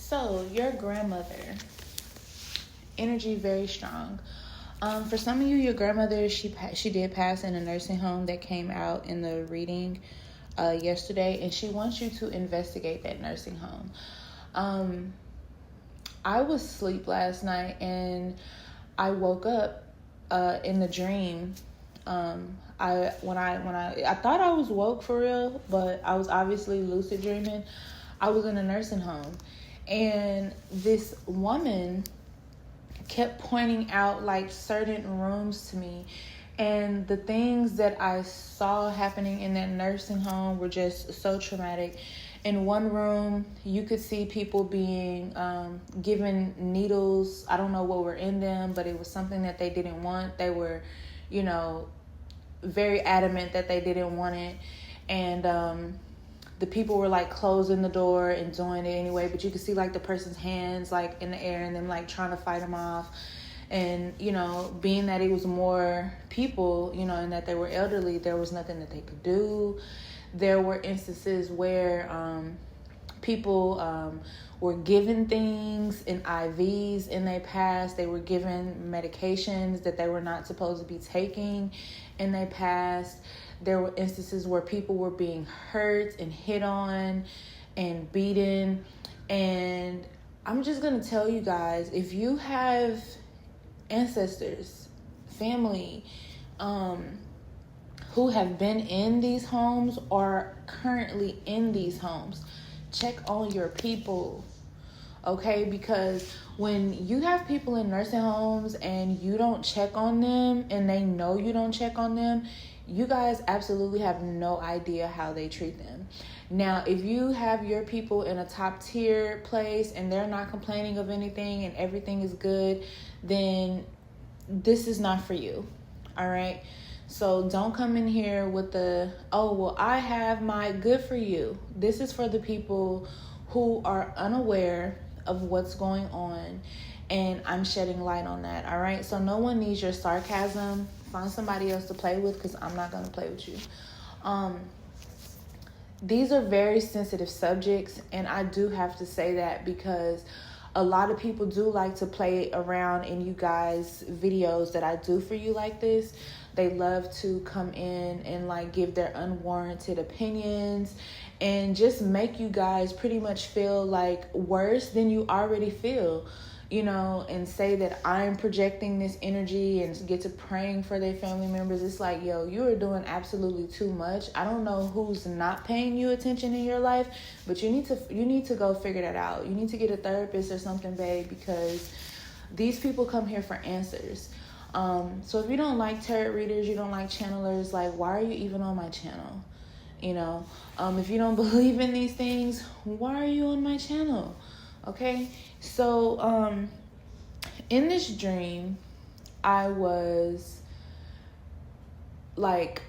So, your grandmother, energy very strong. For some of you, your grandmother, she did pass in a nursing home that came out in the reading yesterday, and she wants you to investigate that nursing home. I was asleep last night, and I woke up in the dream. I thought I was woke for real, but I was obviously lucid dreaming. I was in a nursing home, and this woman kept pointing out like certain rooms to me, and the things that I saw happening in that nursing home were just so traumatic. In one room, you could see people being given needles. I don't know what were in them, but it was something that they didn't want. They were, very adamant that they didn't want it. And the people were like closing the door and doing it anyway, but you could see like the person's hands like in the air and them like trying to fight them off. And, being that it was more people, and that they were elderly, there was nothing that they could do. There were instances where people were given things in IVs in their past. They were given medications that they were not supposed to be taking in their past. There were instances where people were being hurt and hit on and beaten. And I'm just going to tell you guys, if you have ancestors, family, who have been in these homes or currently in these homes, check on your people, okay? Because when you have people in nursing homes and you don't check on them and they know you don't check on them, you guys absolutely have no idea how they treat them. Now, if you have your people in a top tier place and they're not complaining of anything and everything is good, then this is not for you, all right? So don't come in here with I have my good for you. This is for the people who are unaware of what's going on, and I'm shedding light on that, all right? So no one needs your sarcasm. Find somebody else to play with, because I'm not going to play with you. These are very sensitive subjects, and I do have to say that because a lot of people do like to play around in you guys' videos that I do for you like this. They love to come in and like give their unwarranted opinions and just make you guys pretty much feel like worse than you already feel, and say that I'm projecting this energy and get to praying for their family members. It's like, yo, you are doing absolutely too much. I don't know who's not paying you attention in your life, but you need to go figure that out. You need to get a therapist or something, babe, because these people come here for answers. So if you don't like tarot readers, you don't like channelers, like, why are you even on my channel? If you don't believe in these things, why are you on my channel? Okay, so in this dream, I was like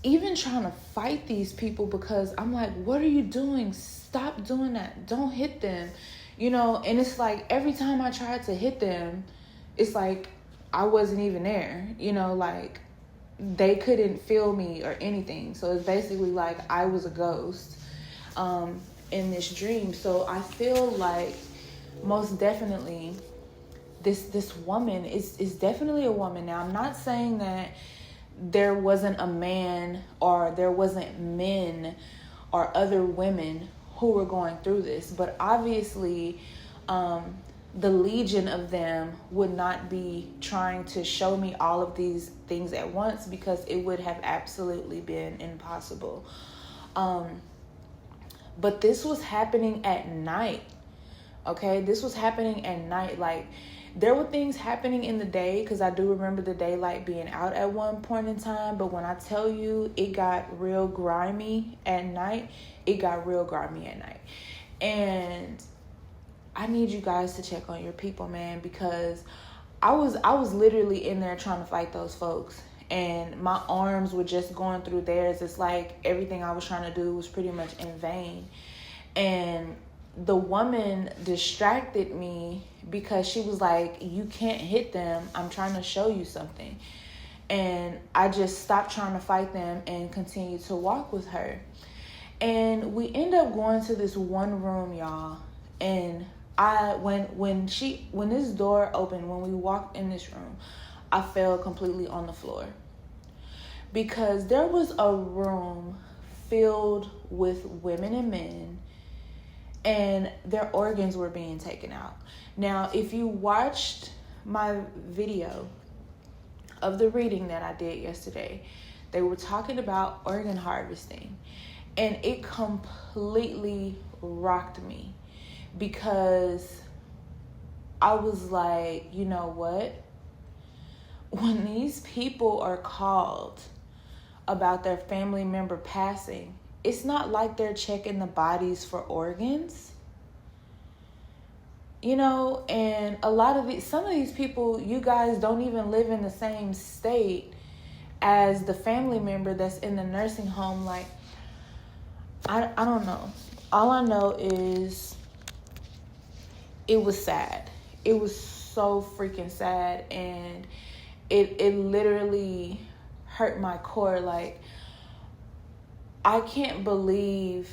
even trying to fight these people because I'm like, what are you doing? Stop doing that. Don't hit them, and it's like every time I tried to hit them, it's like I wasn't even there, like they couldn't feel me or anything. So it's basically like I was a ghost in this dream. So I feel like most definitely this woman is definitely a woman. Now, I'm not saying that there wasn't a man or there wasn't men or other women who were going through this, but obviously the legion of them would not be trying to show me all of these things at once, because it would have absolutely been impossible. But this was happening at night. Okay, this was happening at night. Like, there were things happening in the day, because I do remember the daylight being out at one point in time. But when I tell you it got real grimy at night, it got real grimy at night. And I need you guys to check on your people, man, because I was literally in there trying to fight those folks, and my arms were just going through theirs. It's like everything I was trying to do was pretty much in vain. And the woman distracted me because she was like, you can't hit them. I'm trying to show you something. And I just stopped trying to fight them and continued to walk with her. And we end up going to this one room, y'all. And When this door opened, when we walked in this room, I fell completely on the floor. Because there was a room filled with women and men, and their organs were being taken out. Now, if you watched my video of the reading that I did yesterday, they were talking about organ harvesting, and it completely rocked me, because I was like, you know what? When these people are called about their family member passing, it's not like they're checking the bodies for organs. You know, and some of these people, you guys don't even live in the same state as the family member that's in the nursing home. Like, I don't know. All I know is it was sad. It was so freaking sad, and it literally hurt my core. Like, I can't believe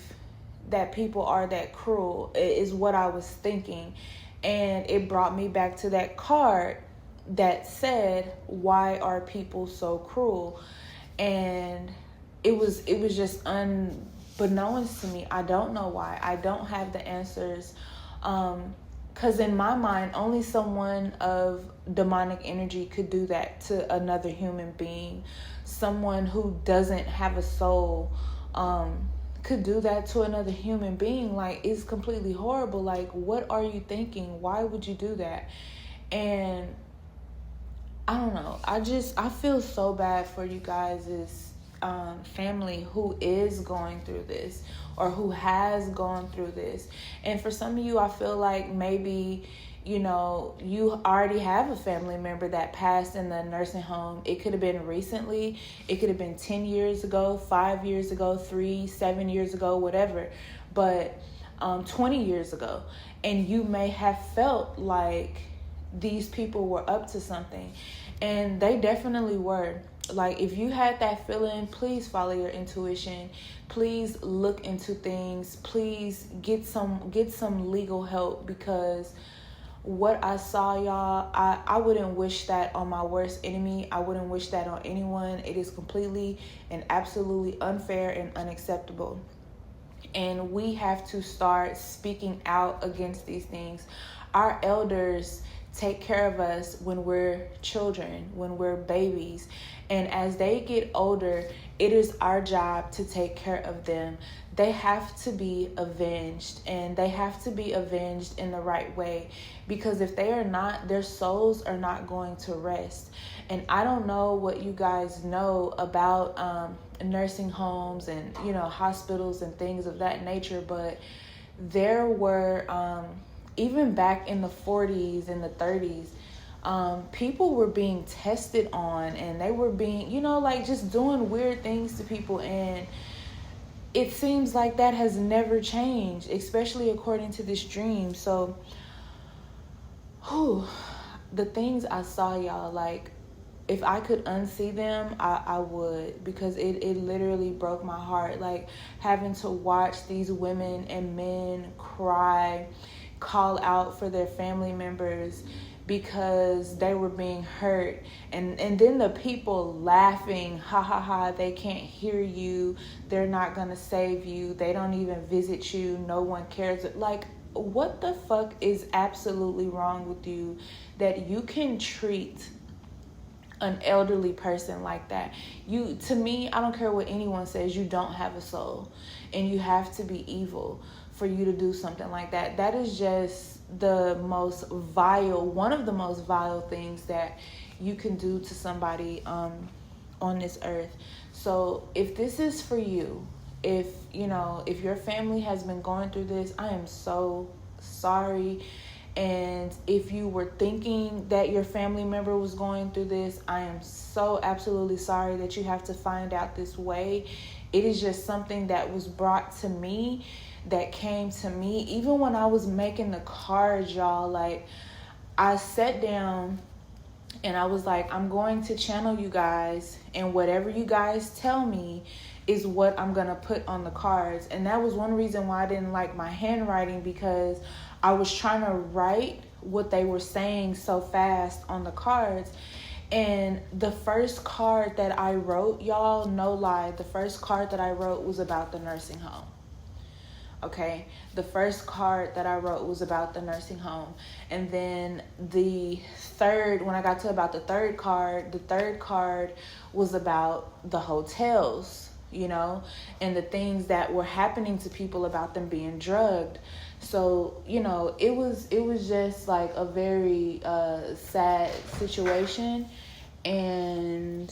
that people are that cruel, is what I was thinking. And it brought me back to that card that said, why are people so cruel? And it was just unbeknownst to me. I don't know why. I don't have the answers. Because in my mind, only someone of demonic energy could do that to another human being. Someone who doesn't have a soul could do that to another human being. Like, it's completely horrible. Like, what are you thinking? Why would you do that? And I don't know. I feel so bad for you guys' family who is going through this, or who has gone through this. And for some of you, I feel like maybe, you know, you already have a family member that passed in the nursing home. It could have been recently. It could have been 10 years ago, 5 years ago, 3, 7 years ago, whatever. But 20 years ago. And you may have felt like these people were up to something. And they definitely were. Like, if you had that feeling, please follow your intuition. Please look into things. Please get some legal help, because what I saw, y'all, I wouldn't wish that on my worst enemy. I wouldn't wish that on anyone. It is completely and absolutely unfair and unacceptable. And we have to start speaking out against these things. Our elders take care of us when we're children, when we're babies. And as they get older, it is our job to take care of them. They have to be avenged, and they have to be avenged in the right way, because if they are not, their souls are not going to rest. And I don't know what you guys know about nursing homes and, you know, hospitals and things of that nature, but there were even back in the 40s and the 30s, people were being tested on, and they were being, you know, like, just doing weird things to people. And it seems like that has never changed, especially according to this dream. So, the things I saw, y'all, like, if I could unsee them, I would, because it literally broke my heart. Like, having to watch these women and men cry, call out for their family members because they were being hurt, and then the people laughing, ha ha ha, they can't hear you, they're not gonna save you, they don't even visit you, no one cares. Like, what the fuck is absolutely wrong with you that you can treat an elderly person like that? To me, I don't care what anyone says, you don't have a soul, and you have to be evil for you to do something like that. That is just one of the most vile things that you can do to somebody on this earth. So if this is for you, if your family has been going through this, I am so sorry. And if you were thinking that your family member was going through this, I am so absolutely sorry that you have to find out this way. It is just something that was brought to me, that came to me. Even when I was making the cards, y'all, like, I sat down and I was like, I'm going to channel you guys, and whatever you guys tell me is what I'm going to put on the cards. And that was one reason why I didn't like my handwriting, because I was trying to write what they were saying so fast on the cards. And the first card that I wrote, y'all, no lie, the first card that I wrote was about the nursing home. Okay, the first card that I wrote was about the nursing home. And then when I got to about the third card was about the hotels, and the things that were happening to people about them being drugged. So, it was just like a very sad situation. And